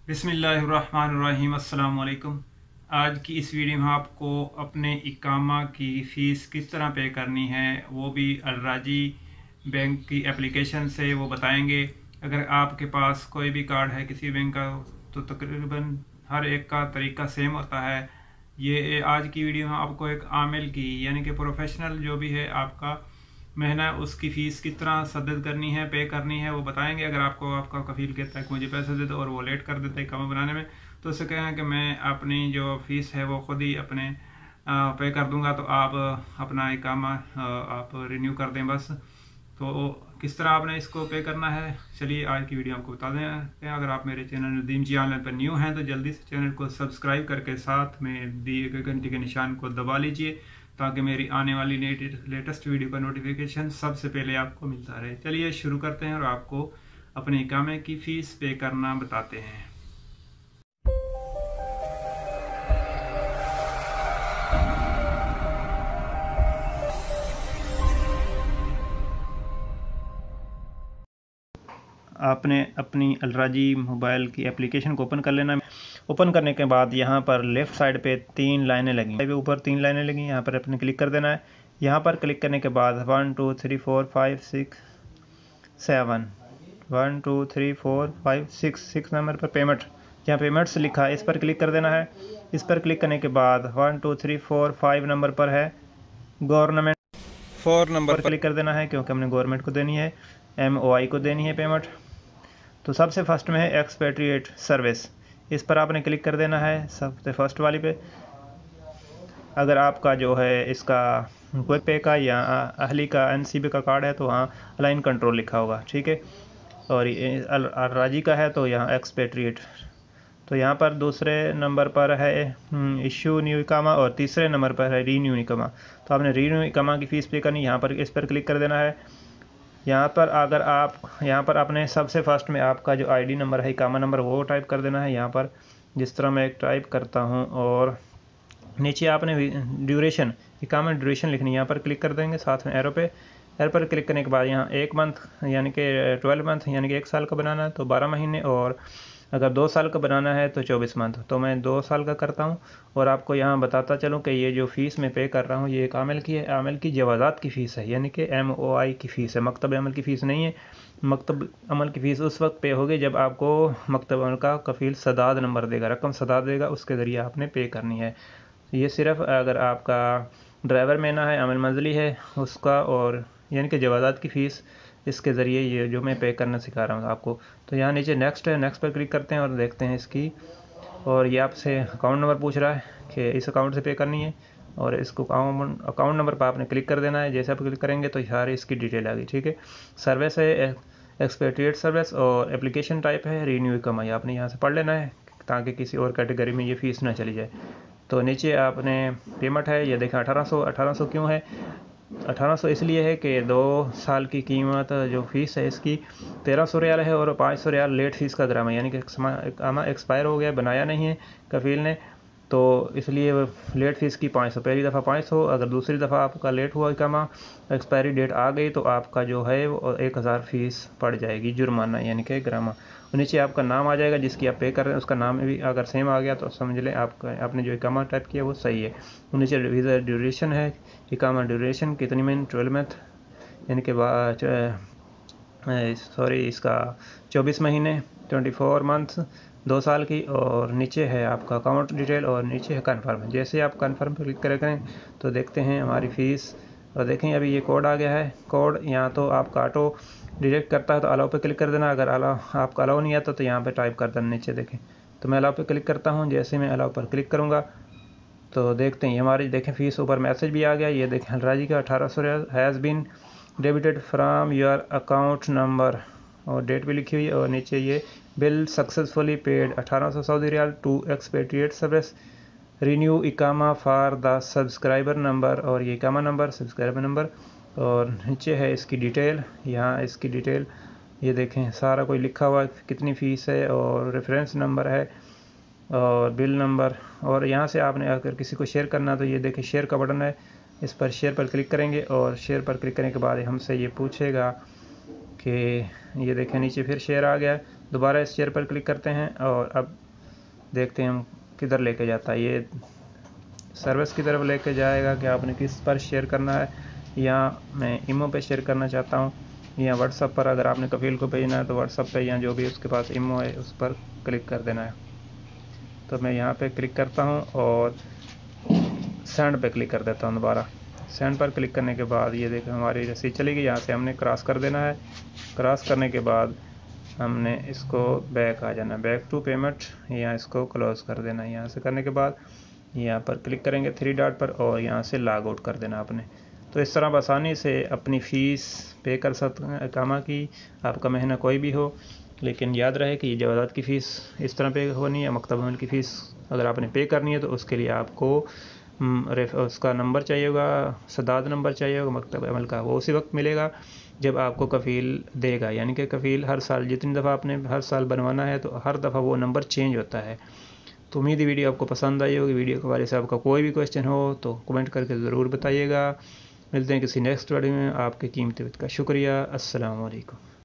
बिस्मिल्लाहिर्रहमानिर्रहीम। अस्सलाम वालेकुम। आज की इस वीडियो में आपको अपने इकामा की फ़ीस किस तरह पे करनी है वो भी अलराजी बैंक की एप्लीकेशन से वो बताएंगे। अगर आपके पास कोई भी कार्ड है किसी बैंक का तो तकरीबन हर एक का तरीका सेम होता है। ये आज की वीडियो में आपको एक आमिल की यानी कि प्रोफेशनल जो भी है आपका महीना उसकी फ़ीस किस तरह सदद करनी है, पे करनी है वो बताएंगे। अगर आपको आपका कफील कहता है कि मुझे पैसे दे दो और वो लेट कर देता है इकामा बनाने में, तो उससे कहें कि मैं अपनी जो फ़ीस है वो ख़ुद ही अपने पे कर दूंगा, तो आप अपना इकामा आप रिन्यू कर दें बस। तो किस तरह आपने इसको पे करना है, चलिए आज की वीडियो आपको बता दें। अगर आप मेरे चैनल नदीम जी ऑनलाइन पर न्यू हैं तो जल्दी से चैनल को सब्सक्राइब करके साथ में दिए गए घंटे के निशान को दबा लीजिए ताकि मेरी आने वाली लेटेस्ट वीडियो का नोटिफिकेशन सबसे पहले आपको मिलता रहे। चलिए शुरू करते हैं और आपको अपने इकामे की फ़ीस पे करना बताते हैं। आपने अपनी अलराजी मोबाइल की एप्लीकेशन को ओपन कर लेना है। ओपन करने के बाद यहाँ पर लेफ़्ट साइड पे 3 लाइनें लगी, ऊपर 3 लाइनें लगी, यहाँ पर अपने क्लिक कर देना है। यहाँ पर क्लिक करने के बाद 1 2 3 4 5 6 7 1 2 3 4 5 6 नंबर पर पेमेंट, जहाँ पेमेंट्स लिखा है इस पर क्लिक कर देना है। इस पर क्लिक करने के बाद 1 2 3 4 5 नंबर पर है गवर्नमेंट, 4 नंबर पर क्लिक कर देना है क्योंकि हमने गवर्नमेंट को देनी है, MOI को देनी है पेमेंट। तो सबसे फर्स्ट में है एक्सपेट्रिएट सर्विस, इस पर आपने क्लिक कर देना है सबसे फर्स्ट वाली पे। अगर आपका जो है इसका क्विक पे का या अहली का NCB का कार्ड है तो वहाँ अलाइन कंट्रोल लिखा होगा, ठीक है। और राजी का है तो यहाँ एक्सपेट्रिएट। तो यहाँ पर दूसरे नंबर पर है इशू न्यू इकामा और तीसरे नंबर पर है रीन्यू इकामा। तो आपने रीन्यू इकामा की फ़ीस पे करनी, यहाँ पर इस पर क्लिक कर देना है। यहाँ पर अगर आप यहाँ पर अपने सबसे फर्स्ट में आपका जो ID नंबर है इकामा नंबर वो टाइप कर देना है यहाँ पर, जिस तरह मैं टाइप करता हूँ। और नीचे आपने ड्यूरेशन इकामा ड्यूरेशन लिखनी है, यहाँ पर क्लिक कर देंगे, साथ में एरो पर क्लिक करने के बाद यहाँ 1 मंथ यानी कि 12 मंथ यानी कि 1 साल का बनाना है तो 12 महीने, और अगर 2 साल का बनाना है तो 24 मंथ। तो मैं 2 साल का करता हूँ। और आपको यहाँ बताता चलूँ कि ये जो फ़ीस मैं पे कर रहा हूँ ये एक आमिल की है, आमिल की जवाज़ात की फ़ीस है, यानी कि MOI की फ़ीस है, मकतब अमल की फ़ीस नहीं है। मकतब अमल की फ़ीस उस वक्त पे होगी जब आपको मकतब अमल का कफ़ील सदाद नंबर देगा, रकम सदाद देगा, उसके ज़रिए आपने पे करनी है। ये सिर्फ अगर आपका ड्राइवर मेना है, आमिल मंजली है उसका, और यानी कि जवाज़ात की फ़ीस इसके ज़रिए ये जो मैं पे करना सिखा रहा हूँ आपको। तो यहाँ नीचे नेक्स्ट है, नेक्स्ट पर क्लिक करते हैं और देखते हैं इसकी। और ये आपसे अकाउंट नंबर पूछ रहा है कि इस अकाउंट से पे करनी है, और इसको अकाउंट नंबर पर आपने क्लिक कर देना है। जैसे आप क्लिक करेंगे तो सारी इसकी डिटेल आ गई, ठीक है। सर्विस है एक्सपेट्रिएट सर्विस और एप्लीकेशन टाइप है रीन्यू इकामा, आपने यहाँ से पढ़ लेना है ताकि किसी और कैटेगरी में ये फ़ीस ना चली जाए। तो नीचे आपने पेमेंट है, ये देखें 1800 क्यों है 1800 इसलिए है कि 2 साल की कीमत जो फ़ीस है इसकी 1300 रियाल है और 500 रियाल लेट फ़ीस का ग्राम है, यानी कि इकामा एक्सपायर हो गया, बनाया नहीं है कफील ने, तो इसलिए लेट फ़ीस की 500, पहली दफ़ा 500, अगर दूसरी दफ़ा आपका लेट हुआ इकामा एक्सपायरी डेट आ गई तो आपका जो है वो 1000 फ़ीस पड़ जाएगी जुर्माना, यानी कि ग्रामा। और नीचे आपका नाम आ जाएगा जिसकी आप पे कर रहे हैं, उसका नाम भी अगर सेम आ गया तो समझ लें आपने जो इकामा टाइप किया वो सही है। नीचे वीज़ा ड्यूरेशन है, इकामा ड्यूरेशन कितनी में 12 मंथ यानी कि इसका 24 महीने 24 मंथ 2 साल की। और नीचे है आपका अकाउंट डिटेल और नीचे है कन्फर्म। जैसे आप कन्फर्म पर क्लिक करें तो देखते हैं हमारी फ़ीस, और देखें अभी ये कोड आ गया है। कोड यहाँ तो आपका ऑटो डिटेक्ट करता है तो अलाउ पे क्लिक कर देना, अगर आपका अलाउ नहीं आता तो यहाँ पे टाइप कर देना नीचे। देखें तो मैं अलाउ पे क्लिक करता हूँ, जैसे मैं अलाउ पर क्लिक करूँगा तो देखते हैं हमारी देखें फ़ीस ऊपर मैसेज भी आ गया। ये देखें अलराजी का 1800 has been debited from your account number और डेट भी लिखी हुई है। और नीचे ये bill successfully paid 1800 Saudi riyal to expatriate service renew iqama for the subscriber number, और ये इकामा नंबर सब्सक्राइबर नंबर। और नीचे है इसकी डिटेल, यहाँ इसकी डिटेल ये देखें सारा कोई लिखा हुआ है कितनी फ़ीस है, और रेफरेंस नंबर है और बिल नंबर। और यहाँ से आपने अगर किसी को शेयर करना तो ये देखिए शेयर का बटन है, इस पर शेयर पर क्लिक करेंगे और शेयर पर क्लिक करने के बाद हमसे ये पूछेगा कि ये देखें नीचे फिर शेयर आ गया। दोबारा इस शेयर पर क्लिक करते हैं और अब देखते हैं हम किधर लेके जाता है। ये सर्विस की तरफ लेके जाएगा कि आपने किस पर शेयर करना है। या मैं ईमो पे शेयर करना चाहता हूँ, या व्हाट्सअप पर अगर आपने कफील को भेजना है तो व्हाट्सअप पे या जो भी उसके पास ईमो है उस पर क्लिक कर देना है। तो मैं यहाँ पे क्लिक करता हूँ और सेंड पे क्लिक कर देता हूँ। दोबारा सेंड पर क्लिक करने के बाद ये देखो हमारी रसीद चली गई। यहाँ से हमने क्रॉस कर देना है। क्रॉस करने के बाद हमने इसको बैक आ जाना, बैक टू पेमेंट, या इसको क्लोज कर देना। यहाँ से करने के बाद यहाँ पर क्लिक करेंगे 3 डॉट पर और यहाँ से लॉग आउट कर देना आपने। तो इस तरह आसानी से अपनी फ़ीस पे कर सकते हैं इकामा की, आपका महीना कोई भी हो। लेकिन याद रहे कि जवादात की फ़ीस इस तरह पे होनी है। मकतब अमल की फ़ीस अगर आपने पे करनी है तो उसके लिए आपको उसका नंबर चाहिए होगा, सदाद नंबर चाहिए होगा मकतब अमल का। वो उसी वक्त मिलेगा जब आपको कफ़ील देगा, यानी कि कफ़ील हर साल जितनी दफ़ा आपने हर साल बनवाना है तो हर दफ़ा वो नंबर चेंज होता है। तो उम्मीद है वीडियो आपको पसंद आई होगी। वीडियो के बारे से आपका कोई भी क्वेश्चन हो तो कमेंट करके ज़रूर बताइएगा। मिलते हैं किसी नेक्स्ट वीडियो में। आपके कीमती वक्त का शुक्रिया। अस्सलाम वालेकुम।